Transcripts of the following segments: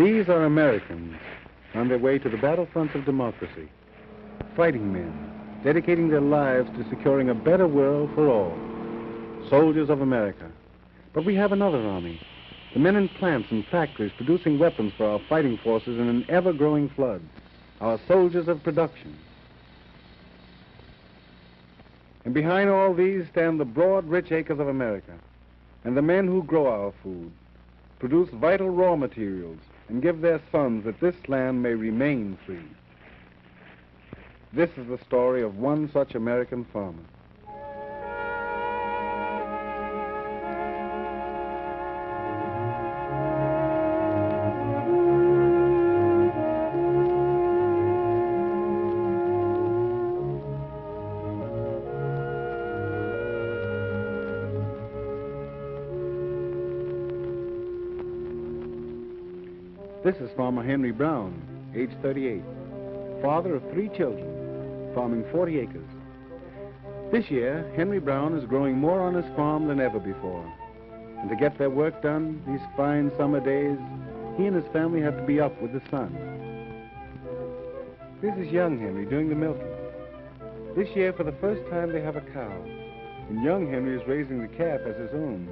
These are Americans on their way to the battlefronts of democracy. Fighting men, dedicating their lives to securing a better world for all. Soldiers of America. But we have another army. The men in plants and factories producing weapons for our fighting forces in an ever-growing flood. Our soldiers of production. And behind all these stand the broad, rich acres of America, and the men who grow our food, produce vital raw materials, and give their sons that this land may remain free. This is the story of one such American farmer. This is Farmer Henry Browne, age 38, father of 3 children, farming 40 acres. This year, Henry Browne is growing more on his farm than ever before. And to get their work done, these fine summer days, he and his family have to be up with the sun. This is young Henry doing the milking. This year, for the first time, they have a cow, and young Henry is raising the calf as his own.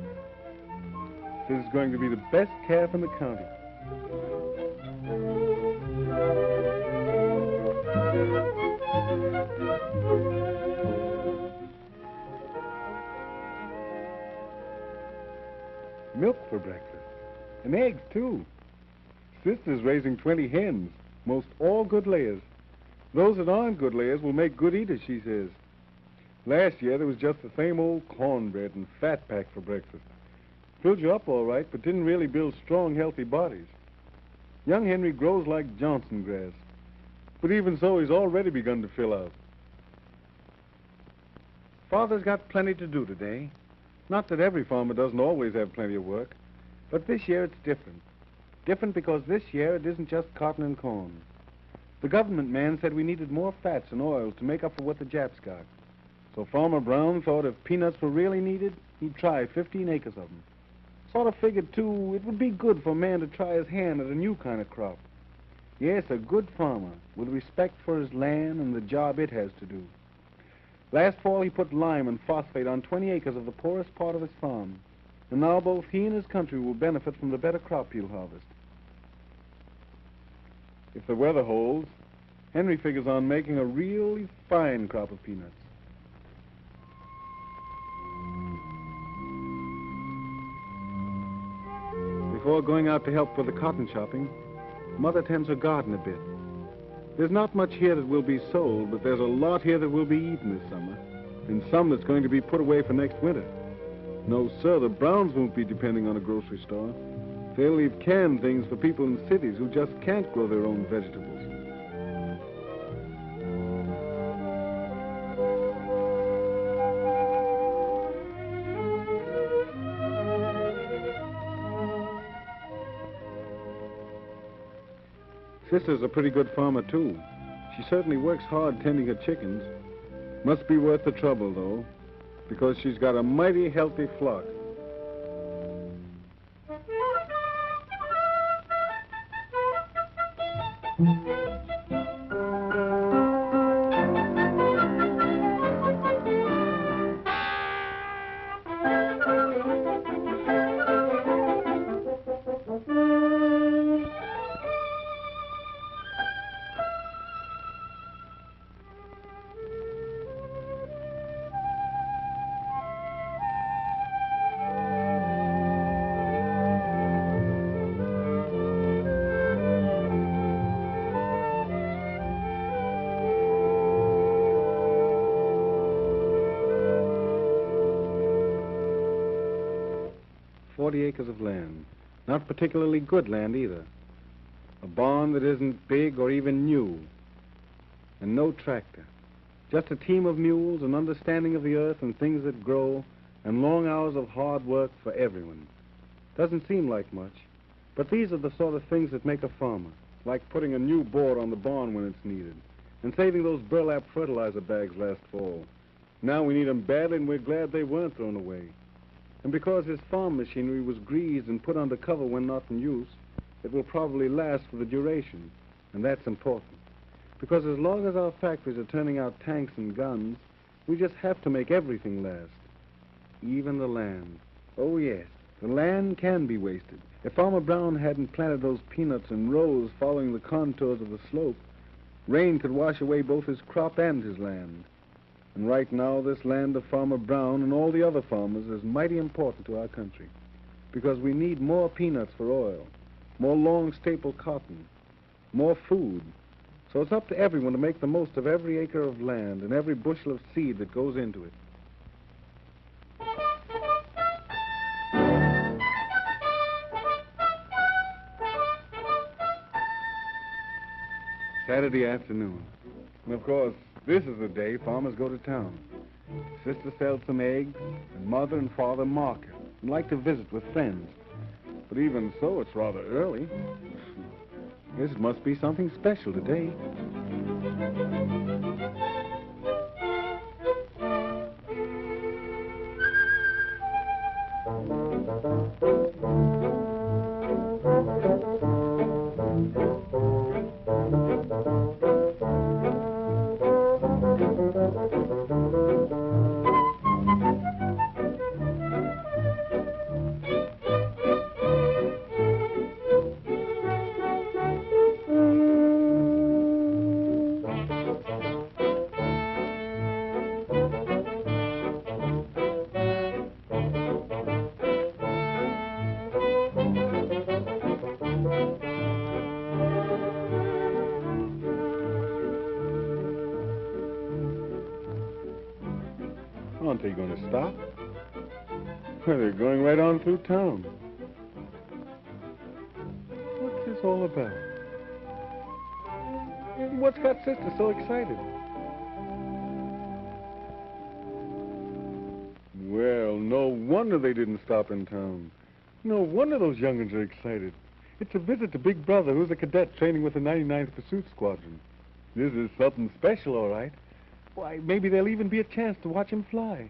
This is going to be the best calf in the county. Milk for breakfast, and eggs too. Sister's raising 20 hens, most all good layers. Those that aren't good layers will make good eaters, she says. Last year there was just the same old cornbread and fat pack for breakfast. Filled you up all right, but didn't really build strong, healthy bodies. Young Henry grows like Johnson grass, but even so, he's already begun to fill out. Father's got plenty to do today. Not that every farmer doesn't always have plenty of work, but this year it's different. Different because this year it isn't just cotton and corn. The government man said we needed more fats and oils to make up for what the Japs got. So Farmer Browne thought if peanuts were really needed, he'd try 15 acres of them. Sort of figured, too, it would be good for a man to try his hand at a new kind of crop. Yes, a good farmer with respect for his land and the job it has to do. Last fall, he put lime and phosphate on 20 acres of the poorest part of his farm. And now both he and his country will benefit from the better crop he'll harvest. If the weather holds, Henry figures on making a really fine crop of peanuts. Before going out to help with the cotton chopping, Mother tends her garden a bit. There's not much here that will be sold, but there's a lot here that will be eaten this summer, and some that's going to be put away for next winter. No, sir, the Browns won't be depending on a grocery store. They'll leave canned things for people in cities who just can't grow their own vegetables. Sister's a pretty good farmer, too. She certainly works hard tending her chickens. Must be worth the trouble, though, because she's got a mighty healthy flock. Acres of land. Not particularly good land either. A barn that isn't big or even new. And no tractor. Just a team of mules, an understanding of the earth and things that grow, and long hours of hard work for everyone. Doesn't seem like much, but these are the sort of things that make a farmer. Like putting a new board on the barn when it's needed, and saving those burlap fertilizer bags last fall. Now we need them badly, and we're glad they weren't thrown away. And because his farm machinery was greased and put under cover when not in use, It will probably last for the duration, and that's important. Because as long as our factories are turning out tanks and guns, we just have to make everything last. Even the land. Oh, yes, the land can be wasted. If Farmer Browne hadn't planted those peanuts in rows following the contours of the slope, rain could wash away both his crop and his land. And right now, this land of Farmer Browne and all the other farmers is mighty important to our country. Because we need more peanuts for oil, more long staple cotton, more food. So it's up to everyone to make the most of every acre of land and every bushel of seed that goes into it. Saturday afternoon. And of course, this is the day farmers go to town. Sister sells some eggs, and Mother and Father market and like to visit with friends. But even so, it's rather early. This must be something special today. Aren't they going to stop? Well, they're going right on through town. What's this all about? What's got Sister so excited? Well, no wonder they didn't stop in town. No wonder those young'uns are excited. It's a visit to Big Brother, who's a cadet training with the 99th Pursuit Squadron. This is something special, all right. Why, maybe there'll even be a chance to watch him fly.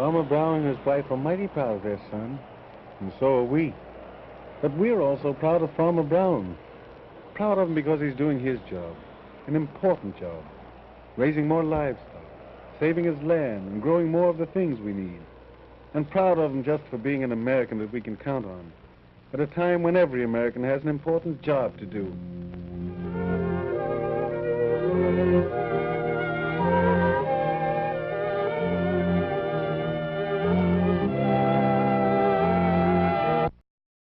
Farmer Browne and his wife are mighty proud of their son, and so are we. But we're also proud of Farmer Browne. Proud of him because he's doing his job, an important job, raising more livestock, saving his land, and growing more of the things we need. and proud of him just for being an American that we can count on. At a time when every American has an important job to do.